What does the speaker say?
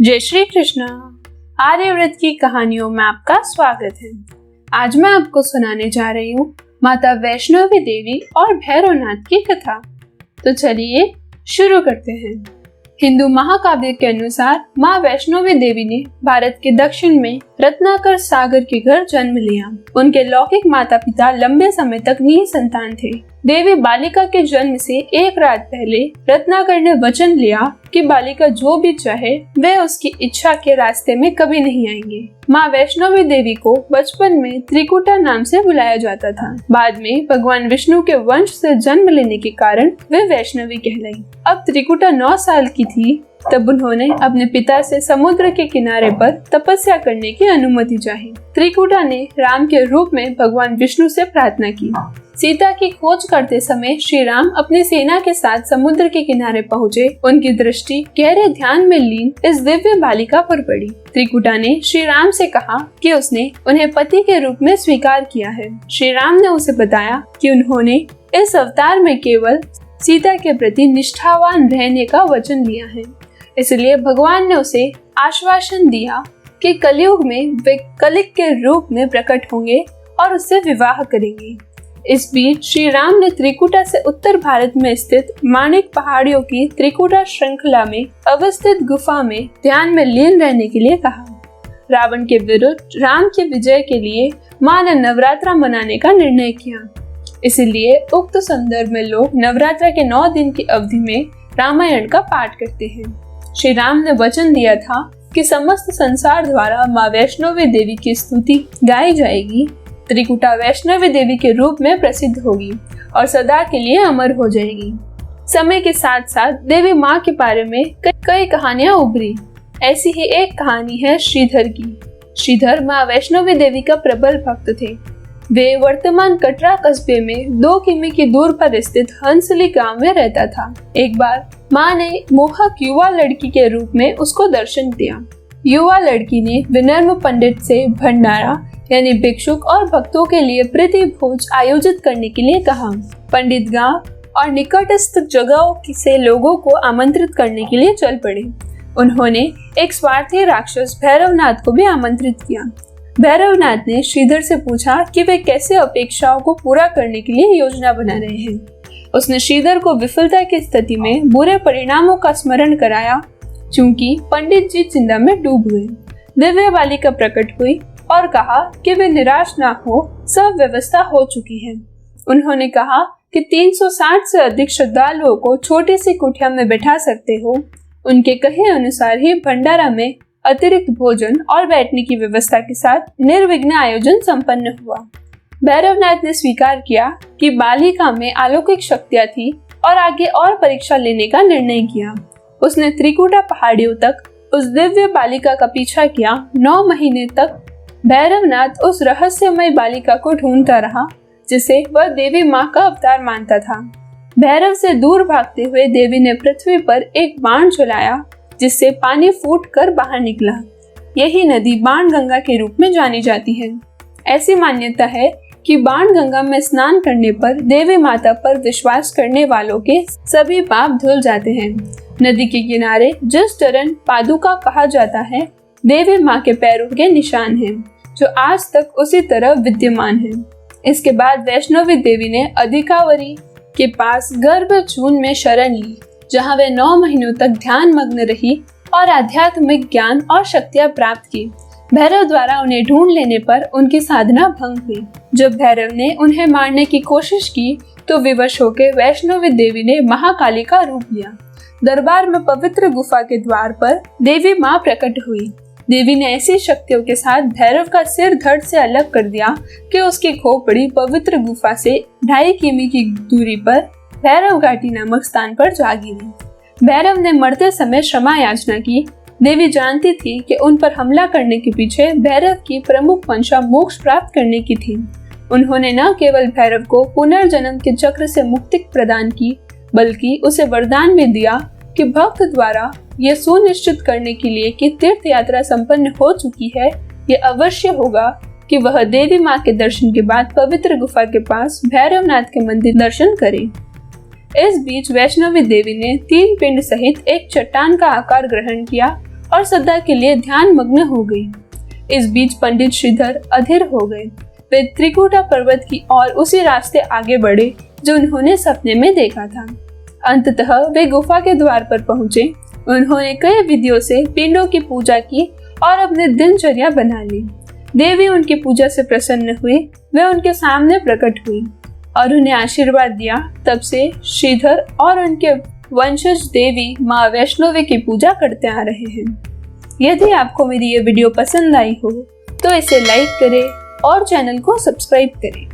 जय श्री कृष्णा। आर्यव्रत की कहानियों में आपका स्वागत है। आज मैं आपको सुनाने जा रही हूँ माता वैष्णवी देवी और भैरवनाथ की कथा। तो चलिए शुरू करते हैं। हिंदू महाकाव्य के अनुसार माँ वैष्णवी देवी ने भारत के दक्षिण में रत्नाकर सागर के घर जन्म लिया। उनके लौकिक माता पिता लंबे समय तक निसंतान थे। देवी बालिका के जन्म से एक रात पहले रत्नाकर ने वचन लिया कि बालिका जो भी चाहे वे उसकी इच्छा के रास्ते में कभी नहीं आएंगे। माँ वैष्णवी देवी को बचपन में त्रिकुटा नाम से बुलाया जाता था। बाद में भगवान विष्णु के वंश से जन्म लेने के कारण वे वैष्णवी कहलाई। अब त्रिकुटा 9 साल की थी तब उन्होंने अपने पिता से समुद्र के किनारे पर तपस्या करने की अनुमति चाही। त्रिकुटा ने राम के रूप में भगवान विष्णु से प्रार्थना की। सीता की खोज करते समय श्री राम अपनी सेना के साथ समुद्र के किनारे पहुँचे। उनकी दृष्टि गहरे ध्यान में लीन इस दिव्य बालिका पर पड़ी। त्रिकुटा ने श्री राम से कहा कि उसने उन्हें पति के रूप में स्वीकार किया है। श्री राम ने उसे बताया कि उन्होंने इस अवतार में केवल सीता के प्रति निष्ठावान रहने का वचन लिया है, इसलिए भगवान ने उसे आश्वासन दिया कि कलयुग में वे कलिक के रूप में प्रकट होंगे और उससे विवाह करेंगे। इस बीच श्री राम ने त्रिकुटा से उत्तर भारत में स्थित माणिक पहाड़ियों की त्रिकुटा श्रृंखला में अवस्थित गुफा में ध्यान में लीन रहने के लिए कहा। रावण के विरुद्ध राम की विजय के लिए मां ने नवरात्रा मनाने का निर्णय किया। इसलिए उक्त संदर्भ में लोग नवरात्रा के 9 दिन की अवधि में रामायण का पाठ करते हैं। श्री राम ने वचन दिया था कि समस्त संसार द्वारा माँ वैष्णवी देवी की स्तुति गाई जाएगी। त्रिकुटा वैष्णवी देवी के रूप में प्रसिद्ध होगी और सदा के लिए अमर हो जाएगी। समय के साथ साथ देवी माँ के बारे में कई कहानियां उभरी। ऐसी ही एक कहानी है श्रीधर की। श्रीधर माँ वैष्णवी देवी का प्रबल भक्त थे। वे वर्तमान कटरा कस्बे में 2 किमी की दूर पर स्थित हंसली गांव में रहता था। एक बार माँ ने मोहक युवा लड़की के रूप में उसको दर्शन दिया। युवा लड़की ने विनम्र पंडित से भंडारा यानी भिक्षुक और भक्तों के लिए प्रीति भोज आयोजित करने के लिए कहा। पंडित गांव और निकटस्थ जगहों से लोगों को आमंत्रित करने के लिए चल पड़े। उन्होंने एक स्वार्थी राक्षस भैरवनाथ को भी आमंत्रित किया। भैरवनाथ ने श्रीधर से पूछा कि वे कैसे अपेक्षाओं को पूरा करने के लिए योजना बना रहे हैं। उसने श्रीधर को विफलता की स्थिति में बुरे परिणामों का स्मरण कराया, चूंकि पंडित जी चिंता में डूब गए। दिव्य बालिका प्रकट हुई और कहा कि वे निराश ना हो, सब व्यवस्था हो चुकी है। उन्होंने कहा कि 360 से अधिक श्रद्धालुओं को छोटी सी कुटिया में बैठा सकते हो। उनके कहे अनुसार ही भंडारा में अतिरिक्त भोजन और बैठने की व्यवस्था के साथ निर्विघ्न आयोजन संपन्न हुआ। भैरवनाथ ने स्वीकार किया कि बालिका में अलौकिक शक्तियां थी और आगे और परीक्षा लेने का निर्णय किया। उसने त्रिकुटा पहाड़ियों तक उस दिव्य बालिका का पीछा किया। 9 महीने तक भैरवनाथ उस रहस्यमय बालिका को ढूंढता रहा जिसे वह देवी माँ का अवतार मानता था। भैरव से दूर भागते हुए देवी ने पृथ्वी पर एक बाण चलाया जिससे पानी फूट कर बाहर निकला। यही नदी बाणगंगा के रूप में जानी जाती है। ऐसी मान्यता है कि बाणगंगा में स्नान करने पर देवी माता पर विश्वास करने वालों के सभी पाप धुल जाते हैं। नदी के किनारे जिस चरण पादुका कहा जाता है, देवी माँ के पैरों के निशान हैं, जो आज तक उसी तरह विद्यमान हैं। इसके बाद वैष्णवी देवी ने अधिकावरी के पास गर्भचून में शरण ली, जहाँ वे 9 महीनों तक ध्यान मग्न रही और आध्यात्मिक ज्ञान और शक्तियाँ प्राप्त की। भैरव द्वारा उन्हें ढूंढ लेने पर उनकी साधना भंग हुई। जब भैरव ने उन्हें मारने की कोशिश की तो विवश होकर वैष्णवी देवी ने महाकाली का रूप लिया। दरबार में पवित्र गुफा के द्वार पर देवी माँ प्रकट हुई। देवी ने ऐसी शक्तियों के साथ भैरव का सिर धड़ से अलग कर दिया कि उसकी खोपड़ी पवित्र गुफा से 2.5 किमी की दूरी पर भैरव घाटी नामक स्थान पर जा गिरी। भैरव ने मरते समय क्षमा याचना की। देवी जानती थी कि उन पर हमला करने के पीछे भैरव की प्रमुख मंशा मोक्ष प्राप्त करने की थी। उन्होंने न केवल भैरव को पुनर्जन्म के चक्र से मुक्ति प्रदान की, बल्कि उसे वरदान भी दिया कि भक्त द्वारा यह सुनिश्चित करने के लिए कि तीर्थ यात्रा संपन्न हो चुकी है, यह अवश्य होगा कि वह देवी माँ के दर्शन के बाद पवित्र गुफा के पास भैरवनाथ के मंदिर दर्शन करे। इस बीच वैष्णवी देवी ने 3 पिंड सहित एक चट्टान का आकार ग्रहण किया और सदा के लिए ध्यान मग्न हो गई। इस बीच पंडित श्रीधर अधीर हो गए। वे त्रिकुटा पर्वत की ओर उसी रास्ते आगे बढ़े जो उन्होंने सपने में देखा था। अंततः वे गुफा के द्वार पर पहुंचे। उन्होंने कई विधियों से पिंडों की पूजा की और अपनी दिनचर्या बना ली। देवी उनकी पूजा से प्रसन्न हुई। वे उनके सामने प्रकट हुई और उन्हें आशीर्वाद दिया। तब से श्रीधर और उनके वंशज देवी माँ वैष्णवी की पूजा करते आ रहे हैं। यदि आपको मेरी ये वीडियो पसंद आई हो तो इसे लाइक करें और चैनल को सब्सक्राइब करें।